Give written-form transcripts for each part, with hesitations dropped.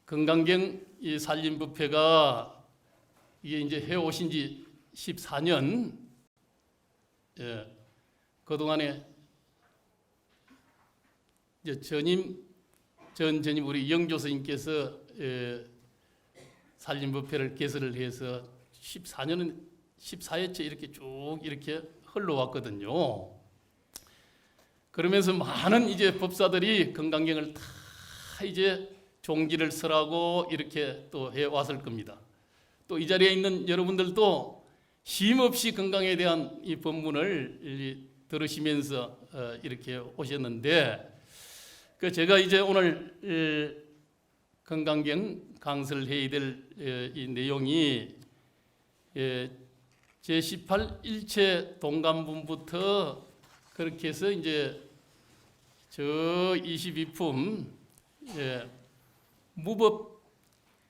건강경 이 산림부패가 이게 이제 해오신 지 14년, 그동안에 이제 전임 우리 영조 스님께서 산림부패를 개설을 해서 14회째 이렇게 쭉 이렇게 흘러왔거든요. 그러면서 많은 이제 법사들이 건강경을 다 이제 종지를 설하고 이렇게 또 해왔을 겁니다. 또 이 자리에 있는 여러분들도 쉼없이 건강에 대한 이 법문을 들으시면서 이렇게 오셨는데, 제가 이제 오늘 건강경 강설해야 될 이 내용이 제18 일체 동감분부터 그렇게 해서 이제 저 22품 무법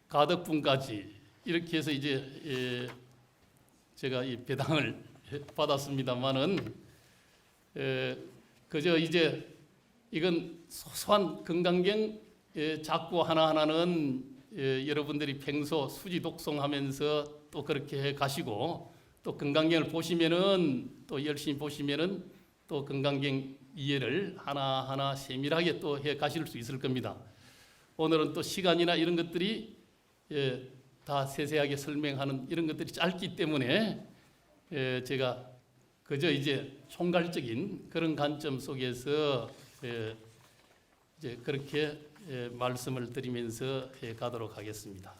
가덕분까지 이렇게 해서 이제 제가 이 배당을 받았습니다만은 그저 이제 이건 소소한 건강경 작구 하나하나는 여러분들이 평소 수지 독송하면서 또 그렇게 해 가시고, 또 건강경을 보시면은 또 열심히 보시면은 또 건강경 이해를 하나하나 세밀하게 또 해 가실 수 있을 겁니다. 오늘은 또 시간이나 이런 것들이 다 세세하게 설명하는 이런 것들이 짧기 때문에 제가 그저 이제 총괄적인 그런 관점 속에서 이제 그렇게 말씀을 드리면서 가도록 하겠습니다.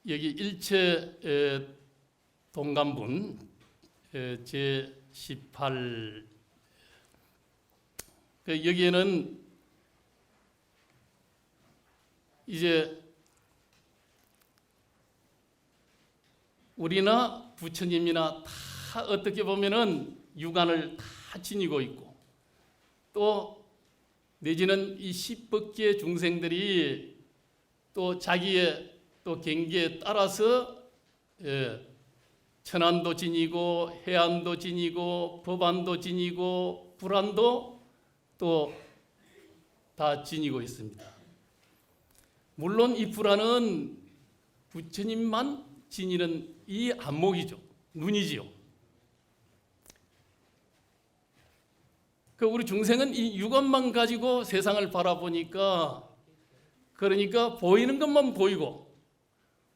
여기 일체 동감분 제18, 여기에는 이제 우리나 부처님이나 다 어떻게 보면은 유관을 다 지니고 있고, 또 내지는 이 10법계 중생들이 또 자기의 또 경계에 따라서 천안도 지니고 해안도 지니고 법안도 지니고 불안도 또 다 지니고 있습니다. 물론 이 불안은 부처님만 지니는 이 안목이죠. 눈이지요. 우리 중생은 이 육안만 가지고 세상을 바라보니까, 그러니까 보이는 것만 보이고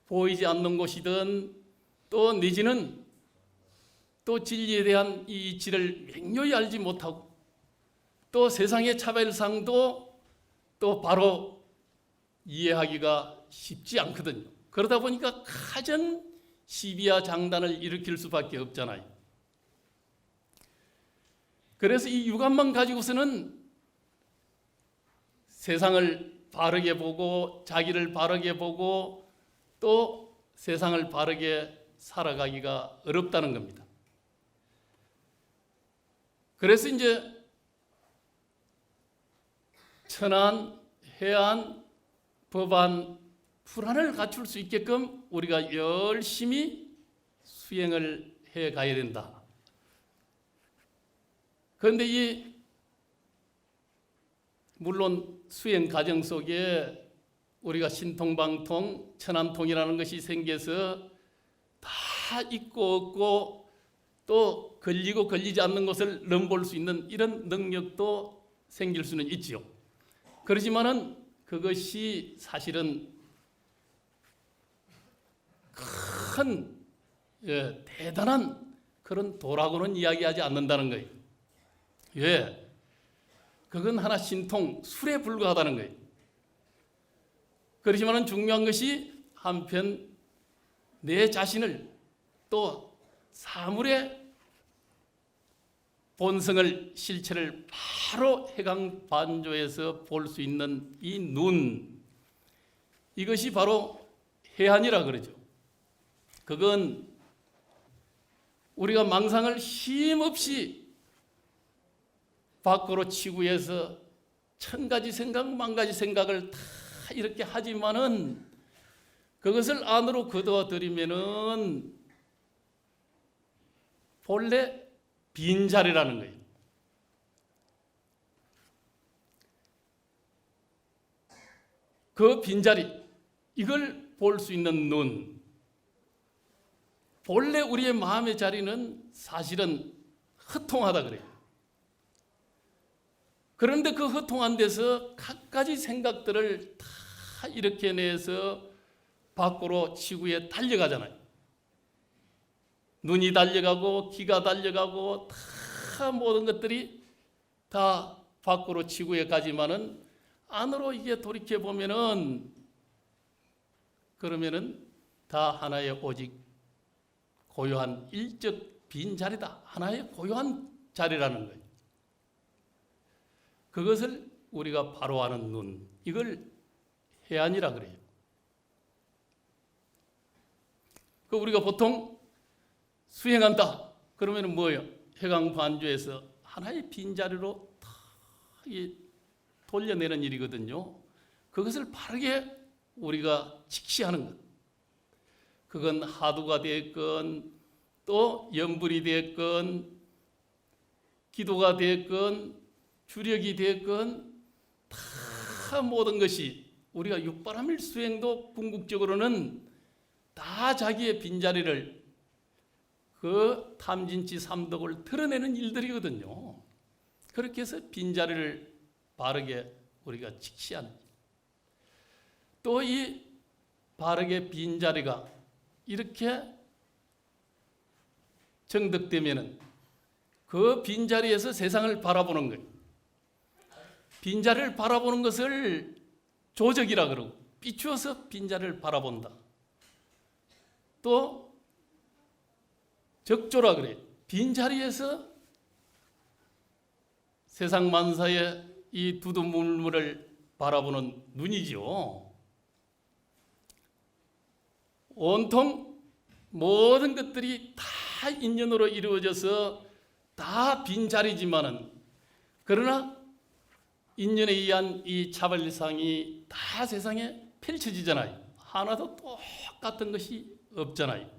보이지 않는 것이든 또 내지는 또 진리에 대한 이 이치를 명료히 알지 못하고, 또 세상의 차별상도 또 바로 이해하기가 쉽지 않거든요. 그러다 보니까 가전 시비와 장단을 일으킬 수밖에 없잖아요. 그래서 이 육안만 가지고서는 세상을 바르게 보고 자기를 바르게 보고 또 세상을 바르게 살아가기가 어렵다는 겁니다. 그래서 이제 천안, 해안, 법안, 불안을 갖출 수 있게끔 우리가 열심히 수행을 해 가야 된다. 그런데 물론 수행 과정 속에 우리가 신통방통, 천안통이라는 것이 생겨서 다 있고 없고 또 걸리고 걸리지 않는 것을 넘볼 수 있는 이런 능력도 생길 수는 있지요. 그렇지만은 그것이 사실은 큰 대단한 그런 도라고는 이야기하지 않는다는 거예요. 왜? 그건 하나 신통, 술에 불과하다는 거예요. 그렇지만 중요한 것이 한편 내 자신을 또 사물의 본성을, 실체를 바로 해강반조에서 볼 수 있는 이 눈, 이것이 바로 해안이라 그러죠. 그건 우리가 망상을 쉼없이 밖으로 치고해서 천 가지 생각, 만 가지 생각을 다 이렇게 하지만은 그것을 안으로 거두어들이면은 본래 빈자리라는 거예요. 그 빈자리, 이걸 볼 수 있는 눈. 본래 우리의 마음의 자리는 사실은 허통하다 그래요. 그런데 그 허통한 데서 갖가지 생각들을 다 이렇게 내서 밖으로 지구에 달려가잖아요. 눈이 달려가고 귀가 달려가고 다 모든 것들이 다 밖으로 지구에 가지만은 안으로 이게 돌이켜 보면은 그러면은 다 하나의 오직 고요한 일적 빈자리다. 하나의 고요한 자리라는 거예요. 그것을 우리가 바로 아는 눈, 이걸 해안이라 그래요. 그 우리가 보통 수행한다 그러면은 뭐예요? 해강 반주에서 하나의 빈자리로 다 돌려내는 일이거든요. 그것을 바르게 우리가 직시하는 것. 그건 하두가 됐건 또 염불이 됐건 기도가 됐건 주력이 됐건 다 모든 것이 우리가 육바라밀 수행도 궁극적으로는 다 자기의 빈자리를 그 탐진치 삼독을 드러내는 일들이거든요. 그렇게 해서 빈자리를 바르게 우리가 직시하는 또 이 바르게 빈자리가 이렇게 정득되면은 그 빈자리에서 세상을 바라보는 거예요. 빈자리를 바라보는 것을 조적이라 그러고 비추어서 빈자리를 바라본다. 또 적조라 그래요. 빈자리에서 세상 만사의 이 두두물물을 바라보는 눈이지요. 온통 모든 것들이 다 인연으로 이루어져서 다 빈자리지만은 그러나 인연에 의한 이 차별상이 다 세상에 펼쳐지잖아요. 하나도 똑같은 것이 없잖아요.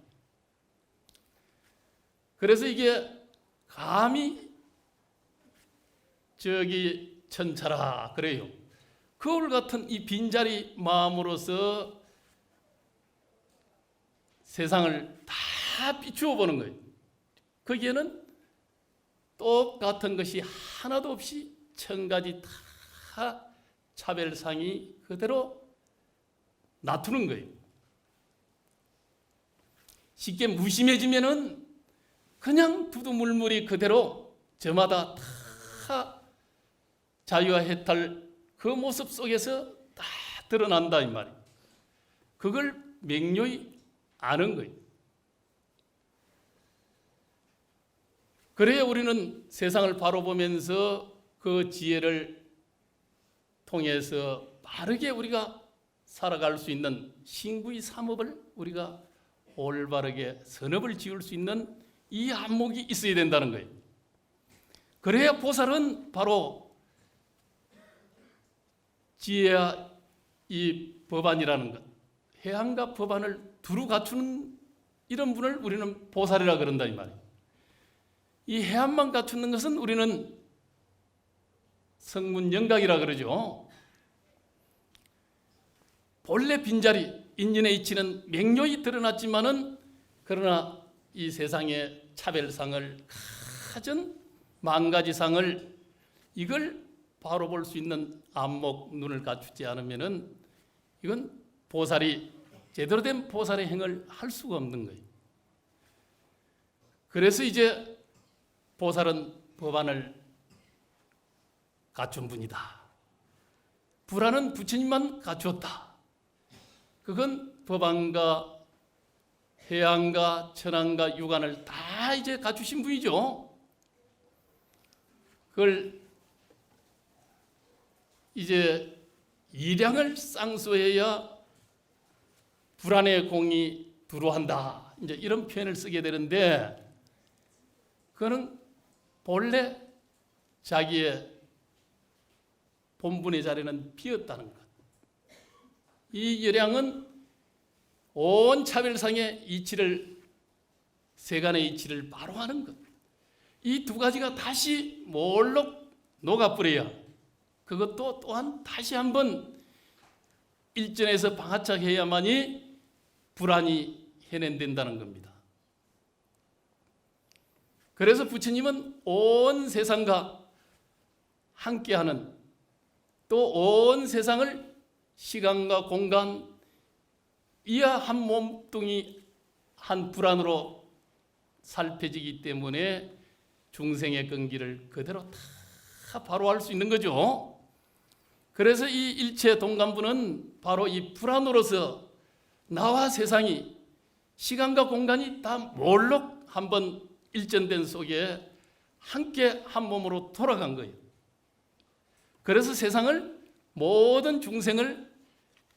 그래서 이게 감히 저기 천차라 그래요. 거울 같은 이 빈자리 마음으로서 세상을 다 비추어 보는 거예요. 거기에는 똑같은 것이 하나도 없이 천 가지 다 차별상이 그대로 나투는 거예요. 쉽게 무심해지면은 그냥 두두물물이 그대로 저마다 다 자유와 해탈 그 모습 속에서 다 드러난다 이 말이에요. 그걸 명료히 아는 거예요. 그래야 우리는 세상을 바로 보면서 그 지혜를 통해서 바르게 우리가 살아갈 수 있는 신구의 삼업을 우리가 올바르게 선업을 지을 수 있는 이 안목이 있어야 된다는 거예요. 그래야 보살은 바로 지혜와 이 법안이라는 것, 해안과 법안을 두루 갖추는 이런 분을 우리는 보살이라 그런다 이 말이에요. 이 해안만 갖추는 것은 우리는 성문영각이라 그러죠. 본래 빈자리, 인연의 이치는 명료히 드러났지만은 그러나 이 세상의 차별상을 가진 만가지상을 이걸 바로 볼 수 있는 안목 눈을 갖추지 않으면은 이건 보살이 제대로 된 보살의 행을 할 수가 없는 거예요. 그래서 이제 보살은 법안을 갖춘 분이다. 불안은 부처님만 갖추었다. 그건 법안과 해안과 천안과 육안을 다 이제 갖추신 분이죠. 그걸 이제 이량을 쌍수해야 불안의 공이 두루한다. 이제 이런 표현을 쓰게 되는데 그거는 본래 자기의 본분의 자리는 비었다는 것. 이 열양은 온 차별상의 이치를 세간의 이치를 바로 하는 것. 이 두 가지가 다시 몰록 녹아버려야 그것도 또한 다시 한번 일전에서 방하착해야만이 불안이 해낸된다는 겁니다. 그래서 부처님은 온 세상과 함께하는, 또 온 세상을 시간과 공간 이하 한 몸뚱이 한 불안으로 살펴지기 때문에 중생의根기를 그대로 다 바로할 수 있는 거죠. 그래서 이 일체 동간부는 바로 이 불안으로서 나와 세상이 시간과 공간이 다 몰록 한번 일전된 속에 함께 한 몸으로 돌아간 거예요. 그래서 세상을, 모든 중생을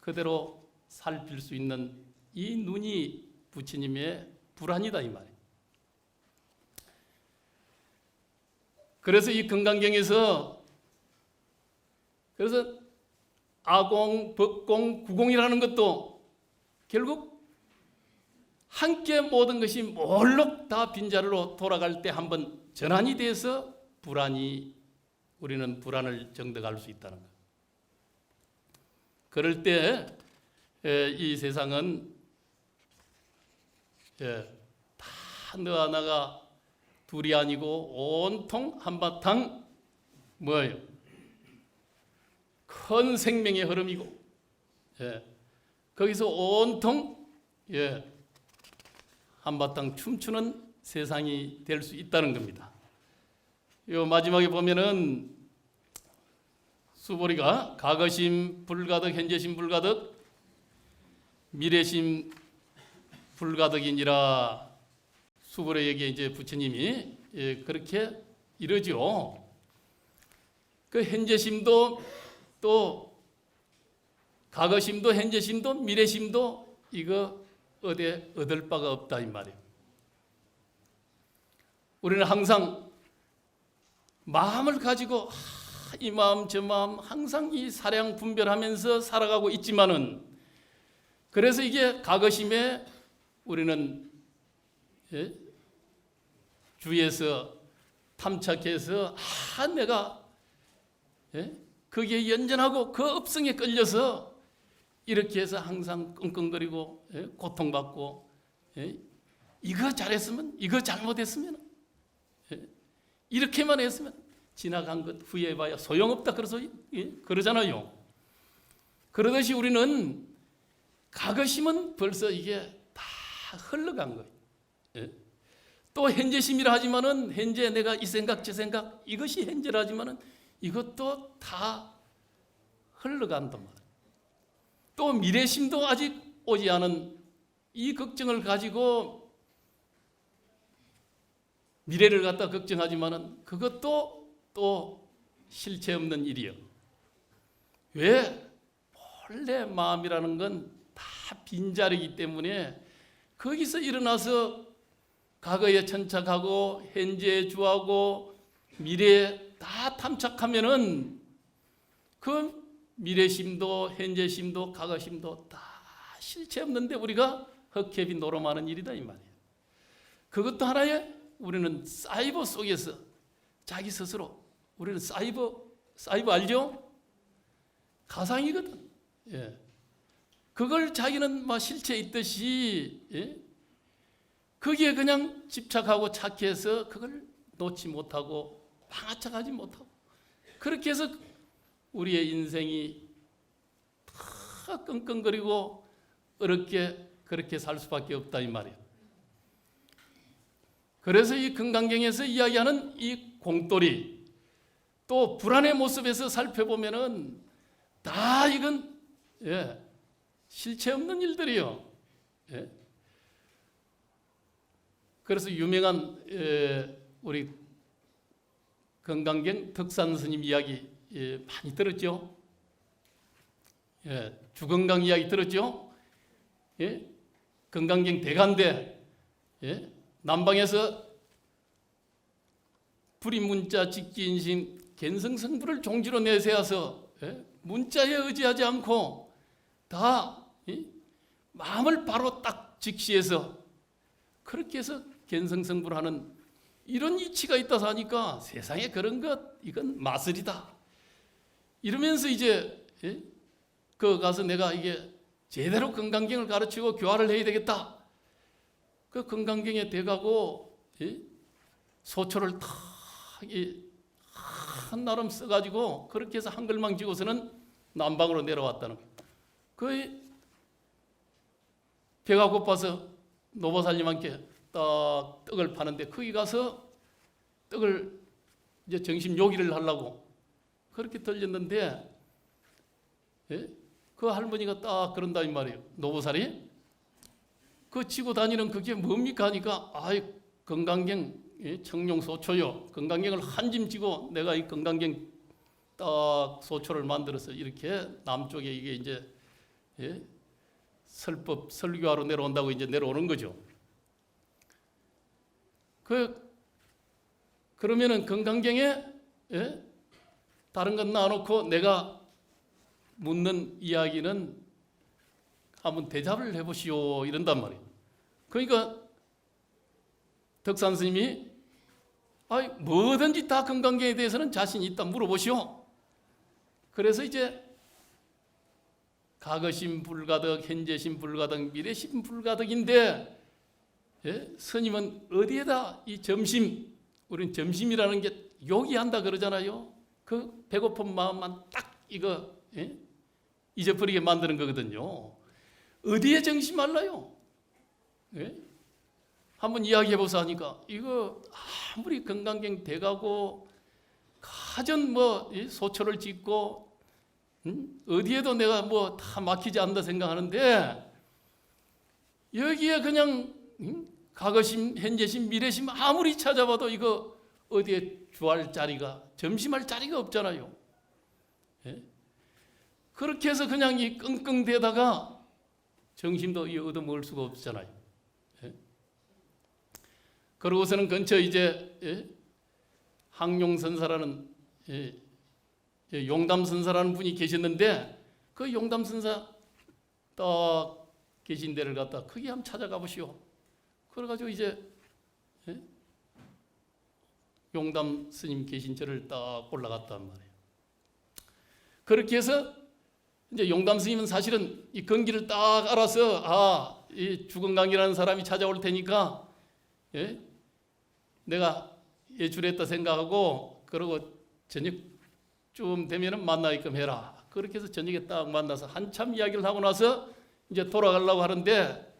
그대로 살필 수 있는 이 눈이 부처님의 불안이다 이 말이에요. 그래서 이 금강경에서 그래서 아공, 법공, 구공이라는 것도 결국 함께 모든 것이 몰록 다 빈자리로 돌아갈 때 한번 전환이 돼서 우리는 불안을 정득할 수 있다는 거예요. 그럴 때 이 세상은 다 너와 나가 둘이 아니고 온통 한바탕 뭐예요? 큰 생명의 흐름이고, 거기서 온통 한바탕 춤추는 세상이 될 수 있다는 겁니다. 요 마지막에 보면은 수보리가 과거심 불가득, 현재심 불가득, 미래심 불가득이니라. 수보리에게 이제 부처님이 그렇게 이러죠. 그 현재심도 또 과거심도 현재심도 미래심도 이거 어디 얻을 바가 없다 이 말이에요. 우리는 항상 마음을 가지고 이 마음 저 마음 항상 이 사량 분별하면서 살아가고 있지만은, 그래서 이게 과거심에 우리는 주위에서 탐착해서 내가 거기에 연전하고 그 업성에 끌려서 이렇게 해서 항상 끙끙거리고 고통받고, 이거 잘했으면, 이거 잘못했으면, 이렇게만 했으면, 지나간 것 후회해봐야 소용없다 그러잖아요. 그러듯이 우리는 과거심은 벌써 이게 다 흘러간 거예요. 또 현재심이라 하지만은 현재 내가 이 생각 저 생각 이것이 현재라 하지만은 이것도 다 흘러간단 말이에요. 또 미래심도 아직 오지 않은 이 걱정을 가지고 미래를 갖다 걱정하지만은 그것도 또 실체 없는 일이요. 왜? 본래 마음이라는 건 다 빈자리이기 때문에 거기서 일어나서 과거에 천착하고 현재에 주하고 미래에 다 탐착하면은 그 미래심도 현재심도 과거심도 다 실체 없는데 우리가 헛개비 노름하는 일이다 이 말이에요. 그것도 하나의 우리는 사이버 속에서 자기 스스로, 우리는 사이버 알죠? 가상이거든. 그걸 자기는 막 실체 있듯이 거기에 그냥 집착하고 착해서 그걸 놓지 못하고 방아착하지 못하고, 그렇게 해서 우리의 인생이 다 끙끙거리고 어렵게 그렇게 살 수밖에 없다 이 말이에요. 그래서 이 금강경에서 이야기하는 이 공돌이, 또 불안의 모습에서 살펴보면은 다 이건 실체 없는 일들이요. 그래서 유명한 우리 금강경 덕산 스님 이야기 많이 들었죠? 주건강 이야기 들었죠? 금강경 대간대 남방에서 불임문자 직지인심 갠성성불을 종지로 내세워서 문자에 의지하지 않고 다 마음을 바로 딱 직시해서 그렇게 해서 갠성성불하는 이런 이치가 있다서 하니까 세상에 그런 것 이건 마술이다 이러면서 이제 그 가서 내가 이게 제대로 건강경을 가르치고 교화를 해야 되겠다. 그 건강경에 대가고 소초를 탁 한나름 써가지고 그렇게 해서 한글망 지고서는 남방으로 내려왔다는 거예요. 그 배가 고파서 노보살님한테 딱 떡을 파는데 거기 가서 떡을 이제 점심 요기를 하려고 그렇게 들렸는데 그 할머니가 딱 그런다 이 말이에요. 노보살이 그 지고 다니는 그게 뭡니까 하니까 아이 건강경 청룡소초요. 건강경을 한 짐 지고 내가 이 건강경 딱 소초를 만들어서 이렇게 남쪽에 이게 이제 설법 설교하러 내려온다고 이제 내려오는 거죠. 그러면은 건강경에 다른 건 놔놓고 내가 묻는 이야기는 한번 대답을 해보시오 이런단 말이에요. 그러니까 덕산 스님이 뭐든지 다 건강경에 대해서는 자신이 있다 물어보시오. 그래서 이제 과거심 불가득, 현재심 불가득, 미래심 불가득인데 스님은 어디에다 이 점심, 우리는 점심이라는 게 요기한다 그러잖아요. 그 배고픈 마음만 딱 이거 잊어버리게 만드는 거거든요. 어디에 정심할라요? 한번 이야기해보자 하니까 이거 아무리 건강경 돼가고 가전 뭐 소초를 짓고 어디에도 내가 뭐 다 막히지 않는다 생각하는데 여기에 그냥 과거심, 현재심, 미래심 아무리 찾아봐도 이거 어디에 주할 자리가 점심할 자리가 없잖아요. 그렇게 해서 그냥 이 끙끙대다가 정심도 얻어먹을 수가 없잖아요. 그러고서는 근처 이제 항용선사라는 용담선사라는 분이 계셨는데 그 용담선사 딱 계신 데를 갖다 거기 한번 찾아가 보시오. 그래가지고 이제 용담 스님 계신 절을 딱 올라갔단 말이에요. 그렇게 해서 이제 용담 스님은 사실은 이 건기를 딱 알아서 이 주건강이라는 사람이 찾아올 테니까 내가 예출했다 생각하고 그러고 저녁쯤 되면은 만나게끔 해라. 그렇게 해서 저녁에 딱 만나서 한참 이야기를 하고 나서 이제 돌아가려고 하는데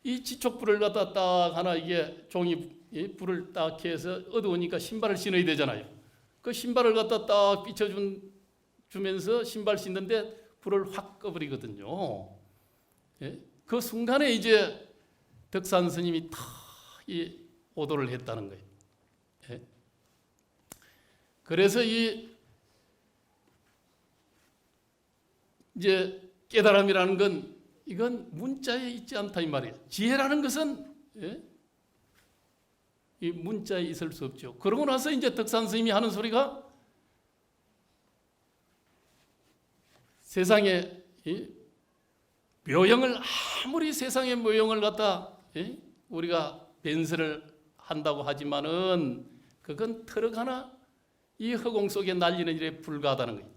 이 지촉불을 갖다 딱 하나 이게 종이 불을 딱 해서 어두우니까 신발을 신어야 되잖아요. 그 신발을 갖다 딱 비춰주면서 신발 신는데 불을 확 꺼버리거든요. 그 순간에 이제 덕산 스님이 탁 오도를 했다는 거예요. 그래서 이제 깨달음이라는 건 이건 문자에 있지 않다 이 말이에요. 지혜라는 것은 이 문자에 있을 수 없죠. 그러고 나서 이제 덕산 스님이 하는 소리가 세상에 묘형을 아무리 세상의 묘형을 갖다 우리가 변설을 한다고 하지만은 그건 트럭 하나 이 허공 속에 날리는 일에 불과하다는 거예요.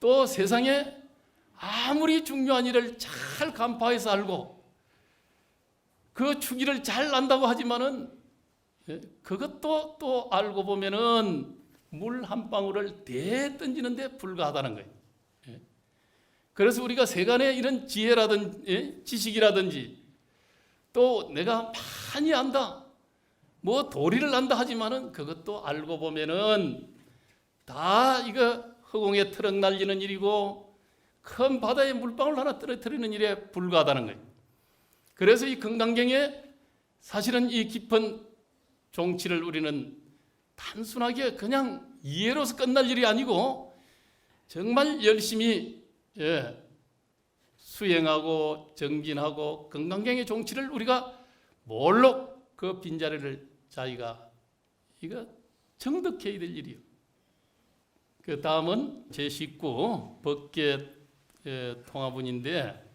또 세상에 아무리 중요한 일을 잘 간파해서 알고 그 주기를 잘 안다고 하지만은 그것도 또 알고 보면은 물 한 방울을 대 던지는데 불과하다는 거예요. 그래서 우리가 세간의 이런 지혜라든지 지식이라든지 또 내가 많이 안다 뭐 도리를 안다 하지만은 그것도 알고 보면은 다 이거 허공에 트럭 날리는 일이고 큰 바다에 물방울 하나 떨어뜨리는 일에 불과하다는 거예요. 그래서 이 건강경에 사실은 이 깊은 종치를 우리는 단순하게 그냥 이해로서 끝날 일이 아니고 정말 열심히 수행하고 정진하고 건강경의 종치를 우리가 뭘로 그 빈자리를 자기가 이거 정득해야 될 일이요. 그 다음은 제19 법계 통화문인데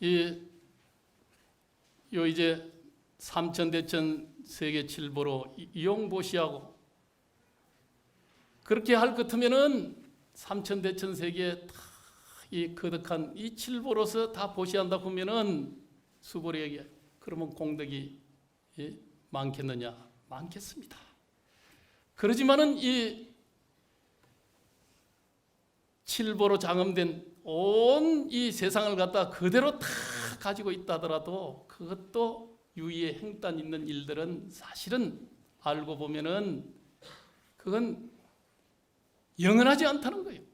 이제 삼천대천 세계 칠보로 이용보시하고 그렇게 할 것 같으면은 삼천대천세계 다 이 거덕한 이 칠보로서 다 보시한다 보면은 수보리에게 그러면 공덕이 많겠느냐? 많겠습니다. 그러지만은 이 칠보로 장엄된 온 이 세상을 갖다 그대로 다 가지고 있다 하더라도 그것도 유의의 행단 있는 일들은 사실은 알고 보면은 그건 영원하지 않다는 거예요.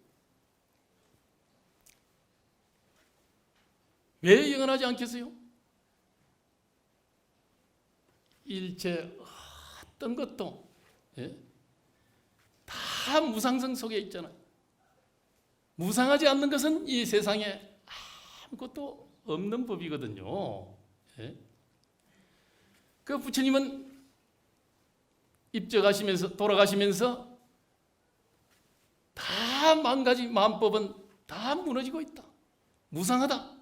왜 영원하지 않겠어요? 일체 어떤 것도 다 무상성 속에 있잖아요. 무상하지 않는 것은 이 세상에 아무것도 없는 법이거든요. 그 부처님은 입적하시면서 돌아가시면서 다 만가지 만법은 다 무너지고 있다. 무상하다.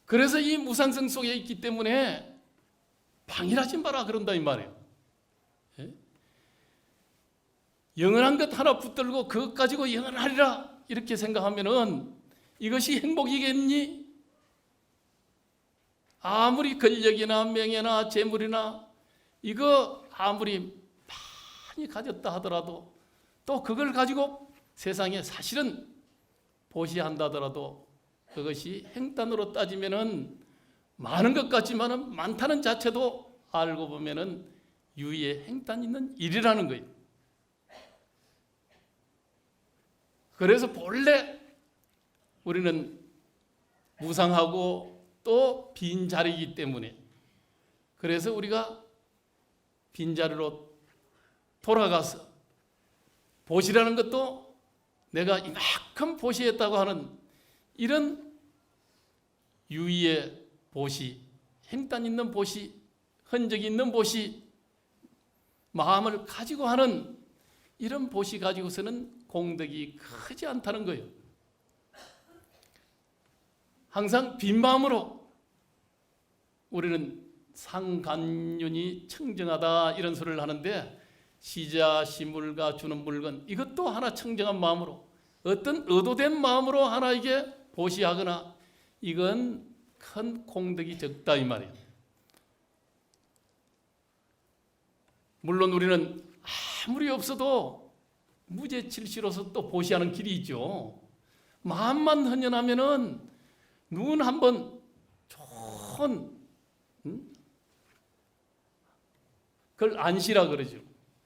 그래서 이 무상성 속에 있기 때문에 방일하지 마라 그런다 이 말이에요. 영원한 것 하나 붙들고 그것 가지고 영원하리라 이렇게 생각하면은 이것이 행복이겠니? 아무리 권력이나 명예나 재물이나 이거 아무리 많이 가졌다 하더라도 또 그걸 가지고 세상에 사실은 보시한다 하더라도 그것이 행단으로 따지면은 많은 것 같지만은 많다는 자체도 알고 보면은 유의의 행단 있는 일이라는 거예요. 그래서 본래 우리는 무상하고 또 빈자리이기 때문에 그래서 우리가 빈자리로 돌아가서 보시라는 것도 내가 이만큼 보시했다고 하는 이런 유의의 보시, 행단 있는 보시, 흔적이 있는 보시, 마음을 가지고 하는 이런 보시 가지고서는 공덕이 크지 않다는 거예요. 항상 빈 마음으로 우리는 상간윤이 청정하다 이런 소리를 하는데 시자, 시물가 주는 물건 이것도 하나 청정한 마음으로 어떤 의도된 마음으로 하나 이게 보시하거나 이건 큰 공덕이 적다 이 말이에요. 물론 우리는 아무리 없어도 무죄칠시로서 또 보시하는 길이 있죠. 마음만 헌연하면은 눈 한번 좋은 그걸 안시라 그러죠.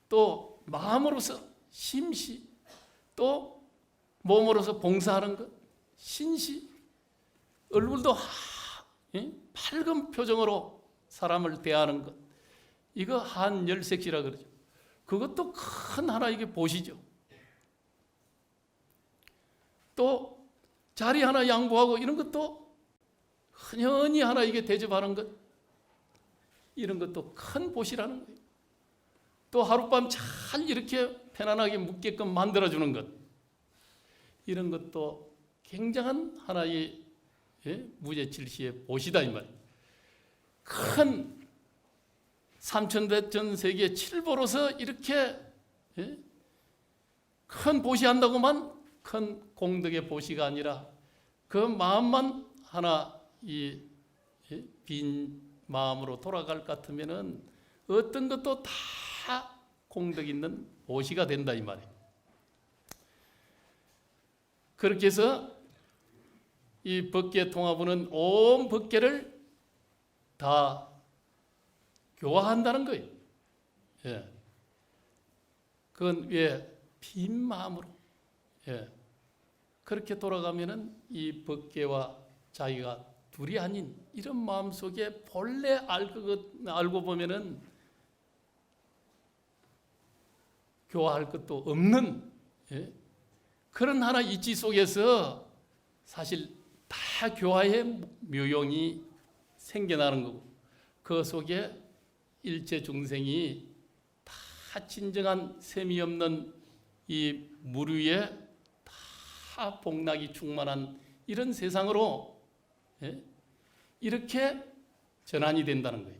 또 마음으로서 심시, 또 몸으로서 봉사하는 것, 신시, 얼굴도 밝은 표정으로 사람을 대하는 것, 이거 한열색시라 그러죠. 그것도 큰 하나 이게 보시죠. 또 자리 하나 양보하고 이런 것도 흔연히 하나 이게 대접하는 것, 이런 것도 큰 보시라는 거예요. 또 하룻밤 잘 이렇게 편안하게 묵게끔 만들어주는 것, 이런 것도 굉장한 하나의 무죄칠시의 보시다 이 말이에요. 큰 삼천대천 칠보로서 이렇게 큰 보시한다고만 큰 공덕의 보시가 아니라 그 마음만 하나 이 빈 마음으로 돌아갈 것 같으면은 어떤 것도 다 공덕 있는 보시가 된다 이 말이에요. 그렇게 해서 이 법계 통합부는 온 법계를 다 교화한다는 거예요. 그건 왜 빈 마음으로 그렇게 돌아가면은 이 법계와 자기가 둘이 아닌 이런 마음 속에 본래 알고 보면은 교화할 것도 없는 그런 하나 이치 속에서 사실 다 교화의 묘용이 생겨나는 거고 그 속에 일체 중생이 다 진정한 셈이 없는 이 무류에 다 복락이 충만한 이런 세상으로 이렇게 전환이 된다는 거예요.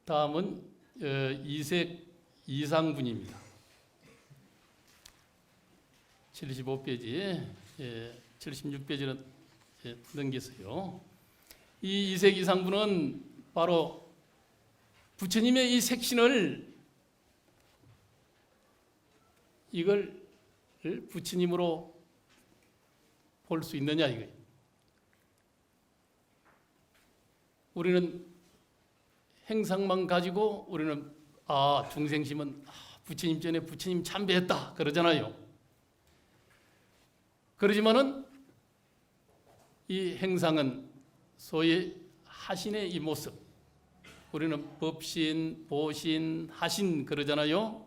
다음은 이색 이상분입니다. 75페이지, 76페이지는 넘겼어요. 이 이색 이상분은 바로 부처님의 이 색신을 이걸 부처님으로 볼 수 있느냐 이거예요. 우리는 행상만 가지고 우리는 중생심은 부처님 전에 부처님 참배했다 그러잖아요. 그러지만은 이 행상은 소위 하신의 이 모습, 우리는 법신, 보신, 하신 그러잖아요.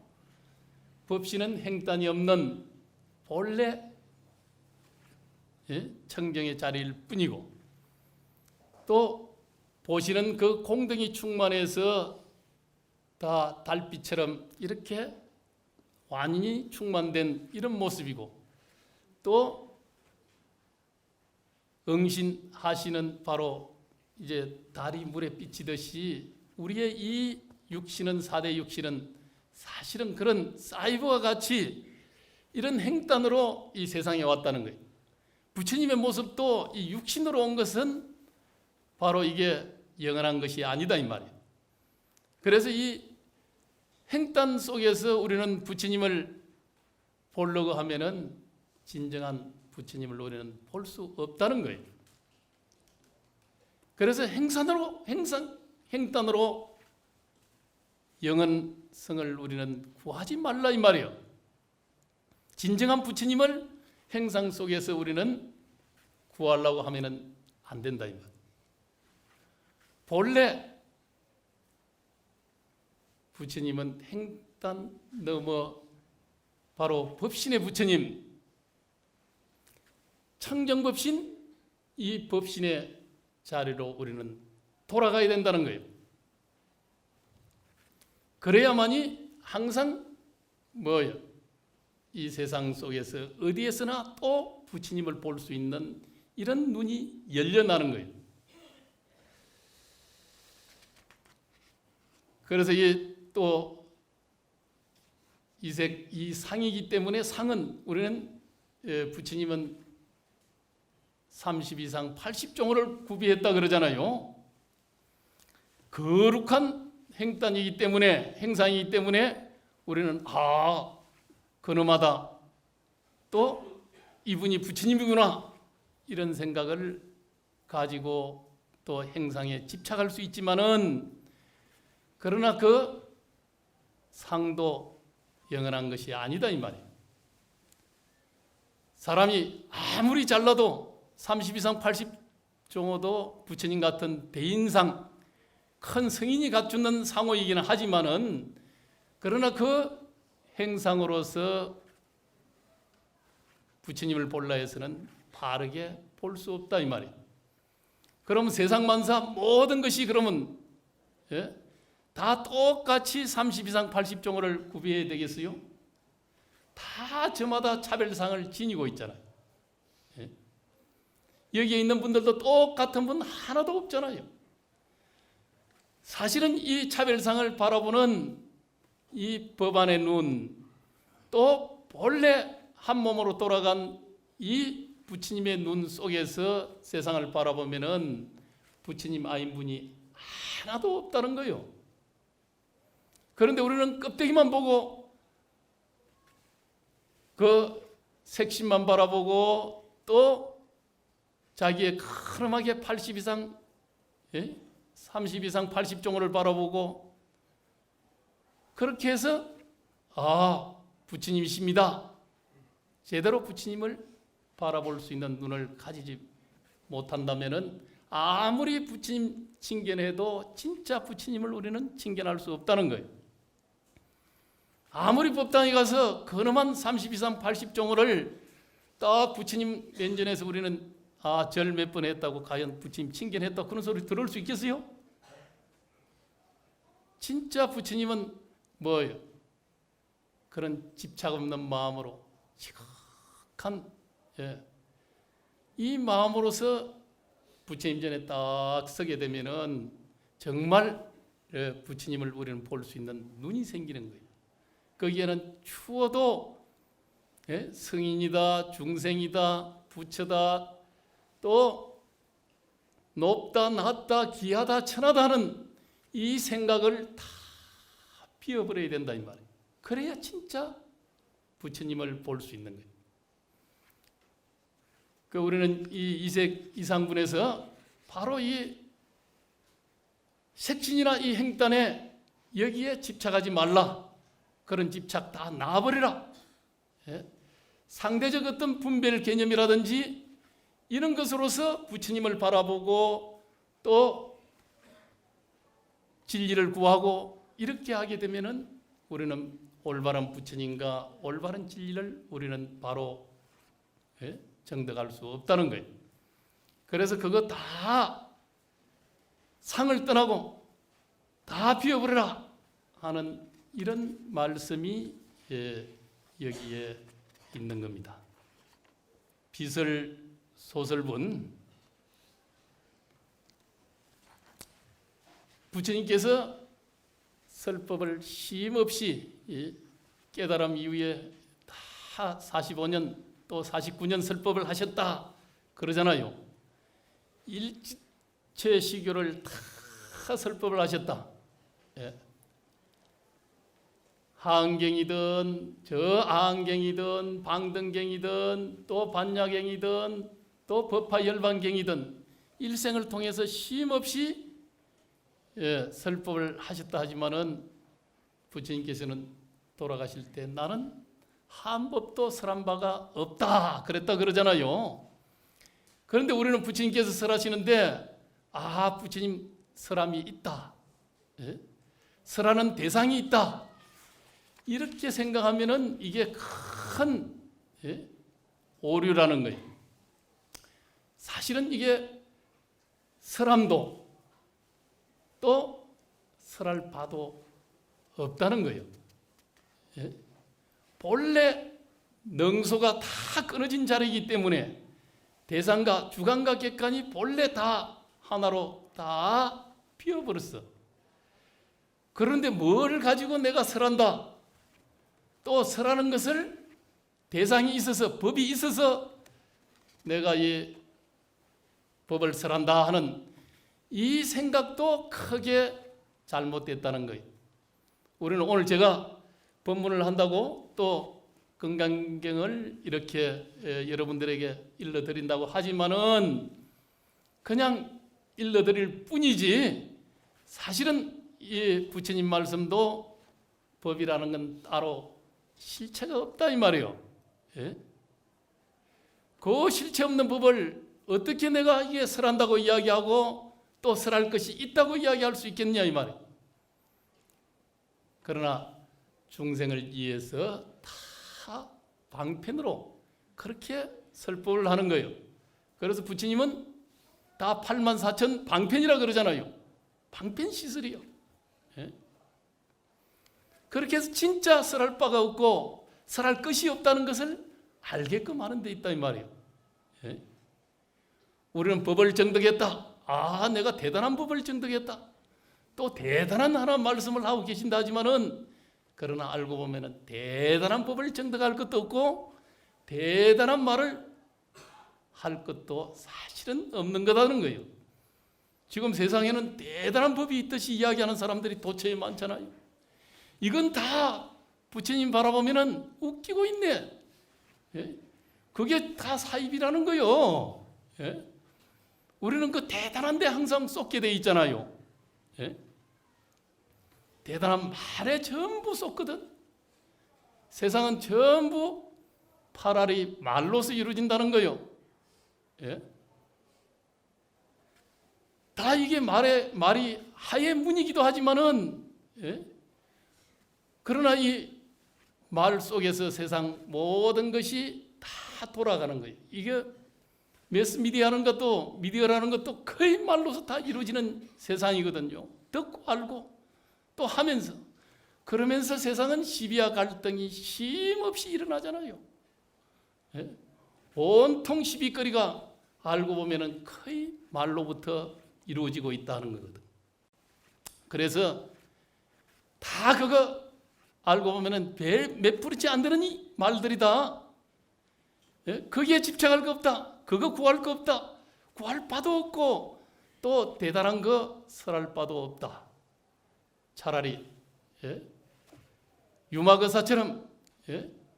법신은 행단이 없는 본래 청정의 자리일 뿐이고, 또 보신은 그 공덕이 충만해서 다 달빛처럼 이렇게 완전히 충만된 이런 모습이고, 또 응신, 하신은 바로 이제 달이 물에 비치듯이 우리의 이 육신은, 4대 육신은 사실은 그런 사이버와 같이 이런 행단으로 이 세상에 왔다는 거예요. 부처님의 모습도 이 육신으로 온 것은 바로 이게 영원한 것이 아니다 이 말이에요. 그래서 이 행단 속에서 우리는 부처님을 보려고 하면은 진정한 부처님을 우리는 볼 수 없다는 거예요. 그래서 행단으로 영원성을 우리는 구하지 말라 이 말이에요. 진정한 부처님을 행상 속에서 우리는 구하려고 하면은 안 된다 이 말. 본래 부처님은 행단 넘어 바로 법신의 부처님, 청정법신, 이 법신의 자리로 우리는 돌아가야 된다는 거예요. 그래야만이 항상 뭐예요? 이 세상 속에서 어디에서나 또 부처님을 볼 수 있는 이런 눈이 열려나는 거예요. 그래서 또 이 상이기 때문에 상은 우리는 부처님은 32상 80종을 구비했다 그러잖아요. 거룩한 행단이기 때문에, 행상이기 때문에 우리는 그놈하다, 또 이분이 부처님이구나 이런 생각을 가지고 또 행상에 집착할 수 있지만은, 그러나 그 상도 영원한 것이 아니다 이 말이에요. 사람이 아무리 잘나도 32상 80종호도 부처님 같은 대인상, 큰 성인이 갖추는 상호이기는 하지만은, 그러나 그 행상으로서 부처님을 볼라 해서는 바르게 볼 수 없다 이 말이에요. 그럼 세상 만사 모든 것이 그러면 다 똑같이 32상 80종호를 구비해야 되겠어요? 다 저마다 차별상을 지니고 있잖아요. 여기에 있는 분들도 똑같은 분 하나도 없잖아요. 사실은 이 차별상을 바라보는 이 법안의 눈, 또 본래 한 몸으로 돌아간 이 부처님의 눈 속에서 세상을 바라보면은 부처님 아닌 분이 하나도 없다는 거예요. 그런데 우리는 껍데기만 보고 그 색신만 바라보고, 또 자기의 크름하게 80 이상 30 이상 80종호를 바라보고, 그렇게 해서 부처님이십니다, 제대로 부처님을 바라볼 수 있는 눈을 가지지 못한다면은 아무리 부처님 칭견해도 진짜 부처님을 우리는 칭견할 수 없다는 거예요. 아무리 법당에 가서 근엄한 30 이상 80종호를 딱 부처님 면전에서 우리는 절 몇 번 했다고 과연 부처님 칭견했다 그런 소리 들을 수 있겠어요? 진짜 부처님은 뭐예요? 그런 집착 없는 마음으로 지극한 이 마음으로서 부처님 전에 딱 서게 되면은 정말 부처님을 우리는 볼 수 있는 눈이 생기는 거예요. 거기에는 추워도 성인이다, 중생이다, 부처다, 또 높다, 낮다, 귀하다, 천하다 하는 이 생각을 다 비워버려야 된다 이 말이에요. 그래야 진짜 부처님을 볼 수 있는 거예요. 우리는 이 이색 이상분에서 바로 이 색신이나 이 행단에 여기에 집착하지 말라. 그런 집착 다 놔버리라. 상대적 어떤 분별 개념이라든지 이런 것으로서 부처님을 바라보고 또 진리를 구하고 이렇게 하게 되면은 우리는 올바른 부처님과 올바른 진리를 우리는 바로 정득할 수 없다는 거예요. 그래서 그거 다 상을 떠나고 다 비워버려라 하는 이런 말씀이 여기에 있는 겁니다. 비설 소설분 부처님께서 설법을 쉼없이 깨달음 이후에 다 45년 또 49년 설법을 하셨다 그러잖아요. 일체 시교를 다 설법을 하셨다. 하안경이든 저아안경이든 방등경이든 또 반야경이든 또 법화열반경이든 일생을 통해서 쉼없이 설법을 하셨다 하지만은 부처님께서는 돌아가실 때 나는 한 법도 설한 바가 없다 그랬다 그러잖아요. 그런데 우리는 부처님께서 설하시는데 부처님 설함이 있다. 설하는 대상이 있다. 이렇게 생각하면은 이게 큰 오류라는 거예요. 사실은 이게 설함도 또 설할 바도 없다는 거예요. 본래 능소가 다 끊어진 자리이기 때문에 대상과 주관과 객관이 본래 다 하나로 다 비어버렸어. 그런데 뭘 가지고 내가 설한다? 또 설하는 것을 대상이 있어서 법이 있어서 내가 이 법을 설한다 하는 이 생각도 크게 잘못됐다는 거예요. 우리는 오늘 제가 법문을 한다고 또 건강경을 이렇게 여러분들에게 일러드린다고 하지만은 그냥 일러드릴 뿐이지 사실은 이 부처님 말씀도 법이라는 건 따로 실체가 없다 이 말이에요. 그 실체 없는 법을 어떻게 내가 이게 설한다고 이야기하고 또 설할 것이 있다고 이야기할 수 있겠냐 이 말이에요. 그러나 중생을 위해서 다 방편으로 그렇게 설법을 하는 거예요. 그래서 부처님은 다 84,000 방편이라 그러잖아요. 방편 시설이요. 그렇게 해서 진짜 설할 바가 없고 설할 것이 없다는 것을 알게끔 하는 데 있다 이 말이에요. 우리는 법을 정득했다. 내가 대단한 법을 정득했다. 또 대단한 하나 말씀을 하고 계신다 하지만은 그러나 알고 보면은 대단한 법을 정득할 것도 없고 대단한 말을 할 것도 사실은 없는 거다는 거예요. 지금 세상에는 대단한 법이 있듯이 이야기하는 사람들이 도처에 많잖아요. 이건 다 부처님 바라보면은 웃기고 있네. 그게 다 사입이라는 거예요. 우리는 그 대단한 데 항상 쏟게 돼 있잖아요. 대단한 말에 전부 쏟거든. 세상은 전부 파라리 말로서 이루어진다는 거예요. 다 이게 말이 하의 문이기도 하지만은 그러나 이 말 속에서 세상 모든 것이 다 돌아가는 거예요. 이게 매스미디어라는 것도 거의 말로서 다 이루어지는 세상이거든요. 듣고 알고 또 하면서 그러면서 세상은 시비와 갈등이 쉼없이 일어나잖아요. 온통 시비거리가 알고 보면은 거의 말로부터 이루어지고 있다는 거거든. 그래서 다 그거 알고 보면은 몇 프로치 안 되는 이 말들이다. 예? 거기에 집착할 거 없다. 그거 구할 거 없다. 구할 바도 없고 또 대단한 거 설할 바도 없다. 차라리 유마거사처럼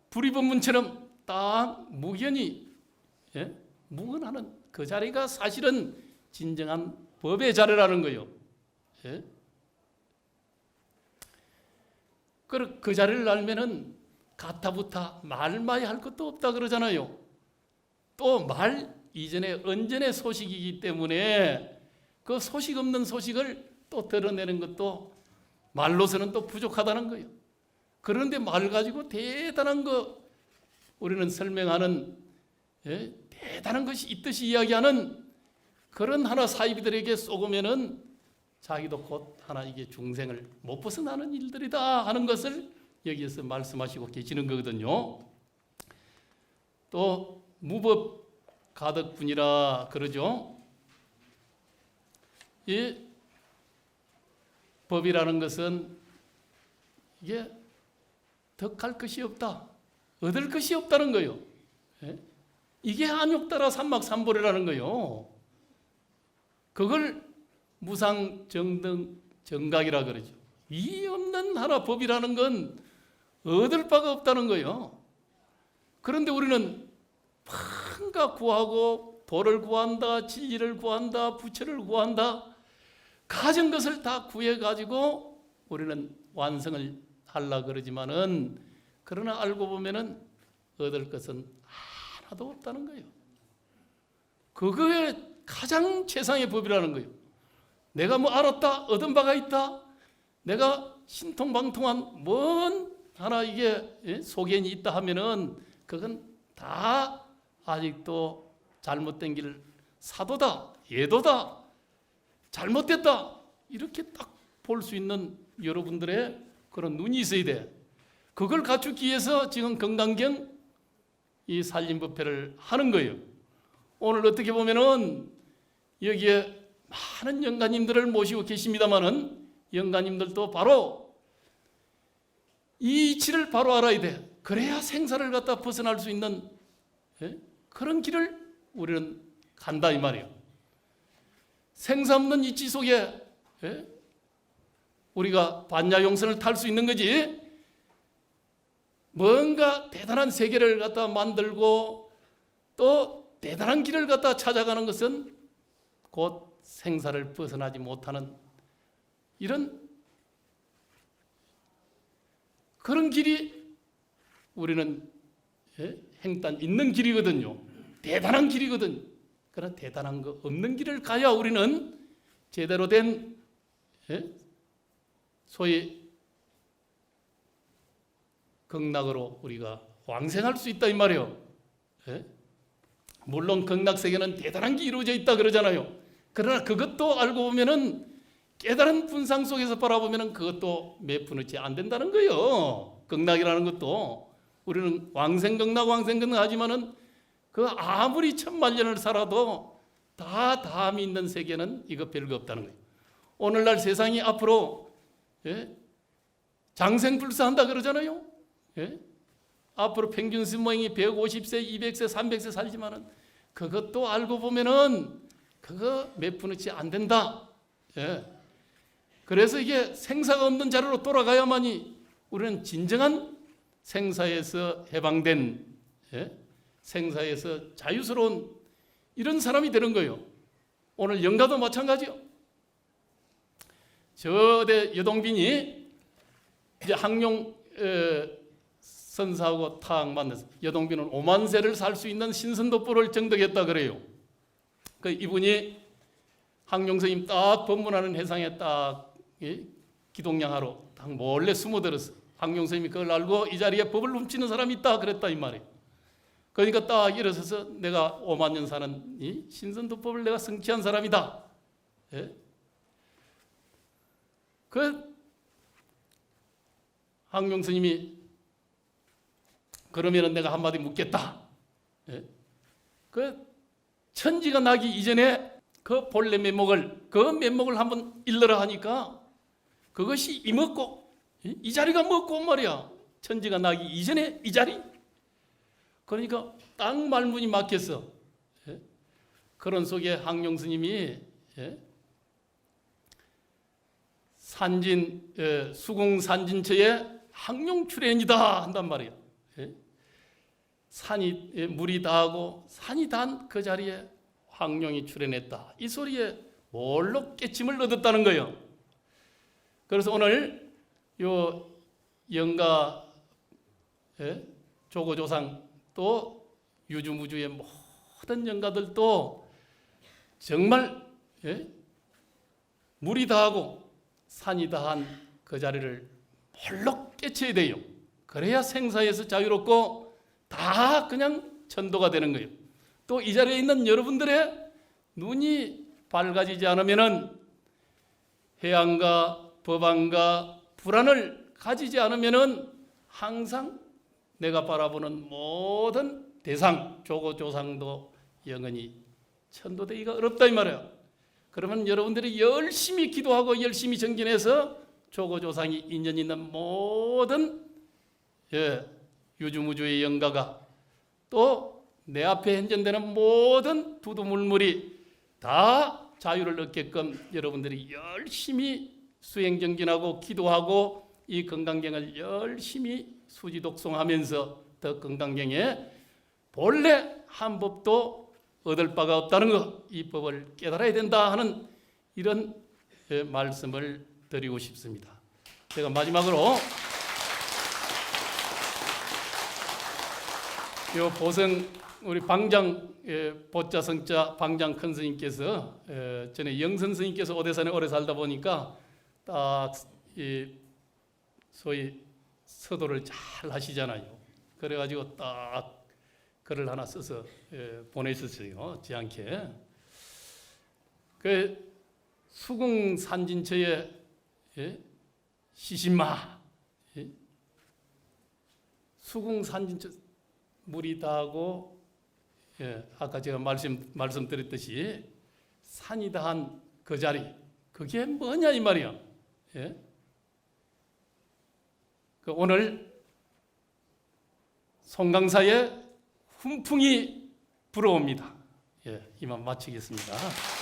불이법문처럼 딱 무견히 묵은하는 그 자리가 사실은 진정한 법의 자리라는 거요. 그 자리를 알면은 가타부타 말마야 할 것도 없다 그러잖아요. 또 말 이전에 언전의 소식이기 때문에 그 소식 없는 소식을 또 드러내는 것도 말로서는 또 부족하다는 거예요. 그런데 말 가지고 대단한 거 우리는 설명하는 대단한 것이 있듯이 이야기하는 그런 하나 사이비들에게 쏘으면은 자기도 곧 하나 이게 중생을 못 벗어나는 일들이다 하는 것을 여기에서 말씀하시고 계시는 거거든요. 또 무법 가덕분이라 그러죠. 이 법이라는 것은 이게 덕할 것이 없다, 얻을 것이 없다는 거예요. 이게 한욕따라 삼막삼보래라는 거예요. 그걸 무상정등 정각이라 그러죠. 이 없는 하나 법이라는 건 얻을 바가 없다는 거예요. 그런데 우리는 뭔가 구하고 도를 구한다, 진리를 구한다, 부처를 구한다, 가진 것을 다 구해가지고 우리는 완성을 하려 그러지만은 그러나 알고 보면은 얻을 것은 하나도 없다는 거예요. 그거에 가장 최상의 법이라는 거예요. 내가 뭐 알았다, 얻은 바가 있다, 내가 신통방통한 뭔 하나 이게 소견이 있다 하면은 그건 다 아직도 잘못된 길, 사도다, 예도다, 잘못됐다 이렇게 딱 볼 수 있는 여러분들의 그런 눈이 있어야 돼. 그걸 갖추기 위해서 지금 건강경 이 살림법회를 하는 거예요. 오늘 어떻게 보면은 여기에 많은 영가님들을 모시고 계십니다마는 영가님들도 바로 이 이치를 바로 알아야 돼. 그래야 생사를 갖다 벗어날 수 있는 그런 길을 우리는 간다 이 말이에요. 생사 없는 이치 속에 우리가 반야용선을 탈 수 있는 거지. 뭔가 대단한 세계를 갖다 만들고 또 대단한 길을 갖다 찾아가는 것은 곧 생사를 벗어나지 못하는 이런 그런 길이 우리는 행단 있는 길이거든요. 대단한 길이거든. 그런 대단한 거 없는 길을 가야 우리는 제대로 된 소위 극락으로 우리가 왕생할 수 있다 이 말이에요. 물론 극락세계는 대단한 게 이루어져 있다 그러잖아요. 그러나 그것도 알고 보면은 깨달은 분상 속에서 바라보면은 그것도 몇 푼어치 안 된다는 거예요. 극락이라는 것도 우리는 왕생극락 하지만은 그 아무리 천만년을 살아도 다 다음이 있는 세계는 이거 별거 없다는 거예요. 오늘날 세상이 앞으로 장생불사한다 그러잖아요. 앞으로 평균 수명이 150세, 200세, 300세 살지만은 그것도 알고 보면은 그거 몇 푼어치 안 된다. 그래서 이게 생사가 없는 자리로 돌아가야만이 우리는 진정한 생사에서 해방된 생사에서 자유스러운 이런 사람이 되는 거예요. 오늘 영가도 마찬가지요. 저대 여동빈이 이제 항룡 선사하고 탁 만나서 여동빈은 5만 세를 살 수 있는 신선도법을 정득했다 그래요. 그 이분이 항룡 스님 딱 법문하는 회상에 딱 기동량하러 딱 몰래 숨어들었어. 항룡 스님이 그걸 알고 이 자리에 법을 훔치는 사람이 있다 그랬다 이 말이에요. 그러니까 딱 일어서서 내가 5만 년 사는 이 신선도법을 내가 성취한 사람이다. 그 항룡 스님이 그러면은 내가 한마디 묻겠다. 그 천지가 나기 이전에 그 본래 면목을 한번 일러라 하니까 그것이 이먹고 이 자리가 먹고 말이야. 천지가 나기 이전에 이 자리. 그러니까 딱 말문이 막혔어. 예? 그런 속에 항룡 스님이 산진 수궁 산진처에 항룡 출현이다 한단 말이야. 산이 물이 다하고 산이 단 그 자리에 항룡이 출현했다. 이 소리에 뭘로 깨침을 얻었다는 거예요. 그래서 오늘 요 영가 조고조상 또 유주무주의 모든 영가들도 정말 물이 다하고 산이 다한 그 자리를 홀로 깨쳐야 돼요. 그래야 생사에서 자유롭고 다 그냥 천도가 되는 거예요. 또 이 자리에 있는 여러분들의 눈이 밝아지지 않으면은 해안과 법안과 불안을 가지지 않으면은 항상 내가 바라보는 모든 대상, 조고조상도 영원히 천도되기가 어렵다 이 말이야. 그러면 여러분들이 열심히 기도하고 열심히 정진해서 조고조상이 인연 있는 모든 유주무주의 영가가 또 내 앞에 현존되는 모든 두두물물이 다 자유를 얻게끔 여러분들이 열심히 수행정진하고 기도하고 이 건강경을 열심히 수지독송하면서 더 건강경에 본래 한 법도 얻을 바가 없다는 것, 이 법을 깨달아야 된다 하는 이런 말씀을 드리고 싶습니다. 제가 마지막으로 요 보성 우리 방장 보자성자 방장 큰 스님께서 전에 영선 스님께서 오대산에 오래 살다 보니까 딱 소위 서도를 잘 하시잖아요. 그래가지고 딱 글을 하나 써서 보내셨어요. 지않게. 그 수궁 산진처에 시신마 수궁 산진처 물이 다하고 아까 제가 말씀드렸듯이 산이 다한 그 자리 그게 뭐냐 이 말이야. 그 오늘 송강사의 훈풍이 불어옵니다. 이만 마치겠습니다.